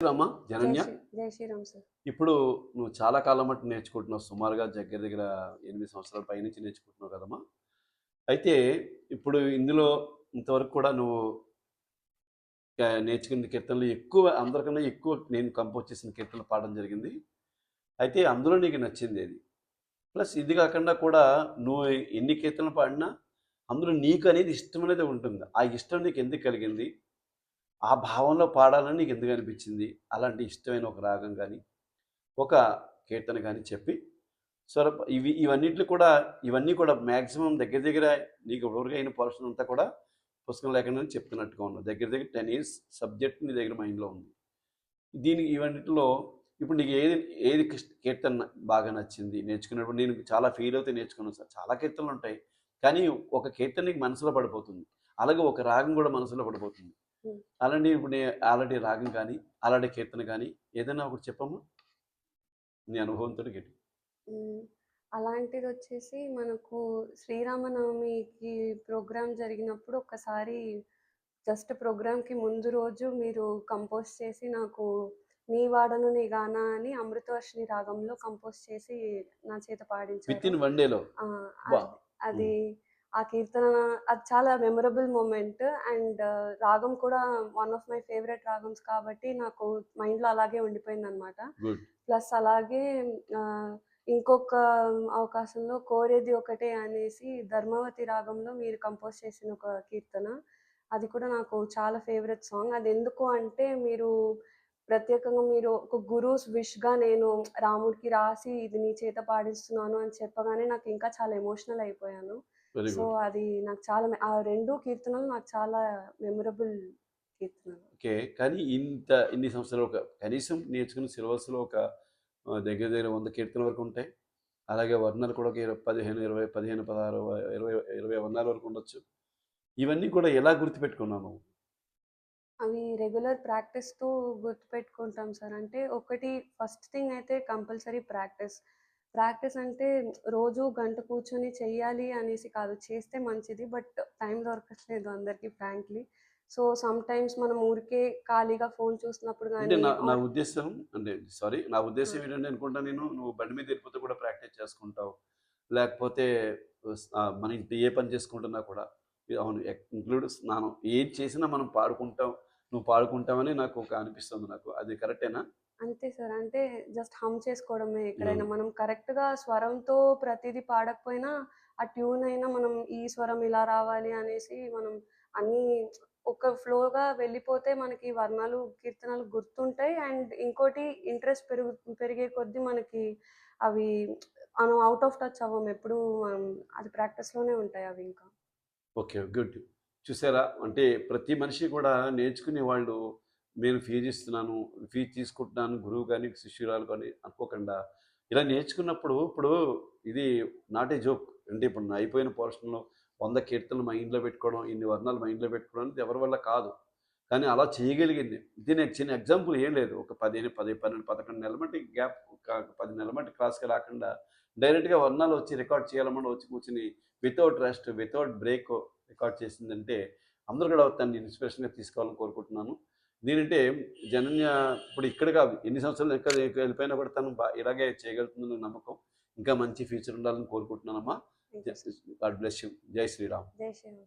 రామా జై జనన్య. శ్రీ జై శ్రీరామ్ సార్. ఇప్పుడు నువ్వు చాలా కాలం మటు నేర్చుకుంటున్నావు. సుమారుగా దగ్గర దగ్గర 8 సంవత్సరాల పైనుంచి నేర్చుకుంటున్నావు కదమ్మా! అయితే ఇప్పుడు ఇందులో ఇంతవరకు కూడా నువ్వు నేర్చుకున్న కీర్తనలు ఎక్కువ అందరికన్నా ఎక్కువ నేను కంపోజ్ చేసిన కీర్తనలు పాడడం జరిగింది. అయితే అందులో నీకు నచ్చిందేది? ప్లస్ ఇది కాకుండా కూడా నువ్వు ఎన్ని కీర్తనలు పాడినా అందులో నీకనేది ఇష్టమనేది ఉంటుంది. ఆ ఇష్టం నీకు ఎందుకు కలిగింది? ఆ భావంలో పాడాలని నీకు ఎందుకు అనిపించింది? అలాంటి ఇష్టమైన ఒక రాగం గాని, ఒక కీర్తన గాని చెప్పి ఇవన్నీ కూడా మాక్సిమం దగ్గర దగ్గర నీకు ఇప్పటివరకు అయిన పోర్షన్ అంతా కూడా పుస్తకం లేకుండానే చెప్తున్నట్టుగా ఉన్నావు. దగ్గర దగ్గర 10 ఇయర్స్ సబ్జెక్ట్ నీ దగ్గర మైండ్‌లో ఉంది. ఇవన్నిటిలో ఇప్పుడు నీకు ఏది ఏది కీర్తన బాగా నచ్చింది? నేర్చుకునేటప్పుడు నేను చాలా ఫీల్ అవుతే నేర్చుకున్నాను సార్. చాలా కీర్తనలుంటాయి. కానీ ఒక కీర్తన నీకు మనసులో పడిపోతుంది. అలాగే ఒక రాగం కూడా మనసులో పడిపోతుంది. హ్మ్. అలాంటి ఇప్పుడు అలాంటి రాగం కానీ, అలాంటి కీర్తన కానీ ఏదైనా ఒకటి చెప్పమ్మా? నీ అనుభవంతోటి గట్టిగా. హ్మ్. అలాంటిదొచ్చేసి మనకు శ్రీరామనవమికి ప్రోగ్రామ్ జరిగినప్పుడు ఒక్కసారి జస్ట్ ప్రోగ్రామ్‌కి ముందు రోజు మీరు కంపోజ్ చేసి నాకు 'నీ వాడను నీ గాన' అని అమృతవర్షిణి రాగంలో కంపోజ్ చేసి నా చేత పాడించారు. వితిన్ 1 డేలో. ఆ! అబ్బా! అది అది హ్మ్. ఆ కీర్తన అది చాలా మెమరబుల్ మొమెంట్. అండ్ రాగం కూడా వన్ ఆఫ్ మై ఫేవరెట్ రాగమ్స్ కాబట్టి నాకు మైండ్‌లో అలాగే ఉండిపోయిందనమాట. గుడ్. ప్లస్ అలాగే ఆహ్, ఇంకొక అవకాశంలో 'కోరేది ఒకటే' అనేసి ధర్మవతి రాగంలో మీరు కంపోజ్ చేసిన ఒక కీర్తన. అది కూడా నాకు చాలా ఫేవరెట్ సాంగ్. అదెందుకు అంటే మీరు ఒక గురూస్ విష్‌గా నేను రాముడికి రాసి ఇది నీ చేత పాడిస్తున్నాను అని చెప్పగానే నాకు ఇంకా చాలా ఎమోషనల్ అయిపోయాను. Very so, good. అది నాకు చాలా ఆ 2 కీర్తనలు నాకు చాలా మెమరబుల్ కీర్తనలు. ఓకే. కానీ ఇన్ని సంవత్సరాలు ఒక కనీసం నేర్చుకున్న సిలబస్‌లో ఒక దగ్గర దగ్గర 100 కీర్తనల వరకు ఉంటాయి. అలాగే వర్ణాలు కూడా ఒక 15, 20, 15, 16, 20, 20 వర్ణాల వరకు ఉండొచ్చు. ఇవన్నీ కూడా ఎలా గుర్తుపెట్టుకున్నావు నువ్వు? అవి రెగ్యులర్ ప్రాక్టీస్‌తో గుర్తుపెట్టుకుంటాం సార్. అంటే ఒకటి ఫస్ట్ థింగ్ అయితే కంపల్సరీ ప్రాక్టీస్. ప్రాక్టీస్ అంటే రోజు గంట కూర్చొని చెయ్యాలి అనేసి కాదు. చేస్తే మంచిది. బట్ టైం దొరకట్లేదు అందరికి ఫ్రాంక్లీ. సో, సమ్‌టైమ్స్ మనం ఊరికే ఖాళీగా ఫోన్ చూస్తున్నప్పుడు అంటే గానీ నా నా ఆర్ ఉద్దేశ్యం అంటే సారీ. నా ఆ! ఉద్దేశ్యం ఏంటంటే అనుకుంటా నేను నువ్వు బండి మీద వెళ్ళిపోతే కూడా ప్రాక్టీస్ చేసుకుంటావు. లేకపోతే మన ఇంట్లో ఏ పని చేసుకుంటున్నా కూడా అవును. ఇంక్లూడ్ స్నానం. ఏది చేసినా మనం పాడుకుంటాం. నువ్వు పాడుకుంటావని నాకు ఒక అనిపిస్తుంది నాకు. అది కరెక్టేనా? అంతే సార్. అంటే జస్ట్ హమ్ చేసుకోవడమే ఎక్కడైనా. హ్మ్. మనం కరెక్ట్‌గా స్వరంతో ప్రతీదీ పాడకపోయినా, ఆ ట్యూన్ అయినా మనం ఈ స్వరం ఇలా రావాలి అనేసి మనం అన్నీ ఒక ఫ్లోగా వెళ్ళిపోతే మనకి వర్ణాలు, కీర్తనలు గుర్తుంటాయి. అండ్ ఇంకోటి ఇంట్రెస్ట్ పెరిగే కొద్దీ మనకి అవి మనం ఔట్ ఆఫ్ టచ్ అవ్వము. ఎప్పుడూ మనం అది ప్రాక్టీస్‌లోనే ఉంటాయి అవి ఇంకా. ఓకే. గుడ్. చూసారా? అంటే ప్రతి మనిషి కూడా నేర్చుకునే వాళ్ళు నేను ఫీజ్ ఇస్తున్నాను, ఫీజ్ తీసుకుంటున్నాను గురువు గాని, శిష్యురాలు గాని అనుకోకుండా ఇలా నేర్చుకున్నప్పుడు ఇప్పుడు ఇది నాట్ ఏ జోక్. అంటే ఇప్పుడు నా అయిపోయిన పోర్షన్‌లో 100 కీర్తనలు మైండ్‌లో పెట్టుకోవడం, ఇన్ని వర్ణాలు మైండ్‌లో పెట్టుకోవడం అనేది ఎవరి వల్ల కాదు. కానీ అలా చేయగలిగింది. దీనికి చిన్న ఎగ్జాంపుల్ ఏం లేదు. ఒక 15, 10, 12, 11 నెలల మట్టి గ్యాప్ ఒక 10 నెలల మట్టి క్లాస్‌కి రాకుండా డైరెక్ట్‌గా వర్ణాలు వచ్చి రికార్డ్ చేయాలన్నమాట వచ్చి కూర్చొని without rest, without break record చేసిందంటే అందరూ కూడా దాన్ని ఇన్స్పిరేషన్‌గా తీసుకోవాలని కోరుకుంటున్నాను. దీనంటే జనన్య ఇప్పుడు ఇక్కడ కాదు ఎన్ని సంవత్సరాలు ఎక్కడ వెళ్ళిపోయినా కూడా తను ఇలాగే చేయగలుగుతుందని నమ్మకం. ఇంకా మంచి ఫ్యూచర్ ఉండాలని కోరుకుంటున్నానమ్మా. Thank you sir. God bless you. జై శ్రీరామ్. జై శ్రీరామ్.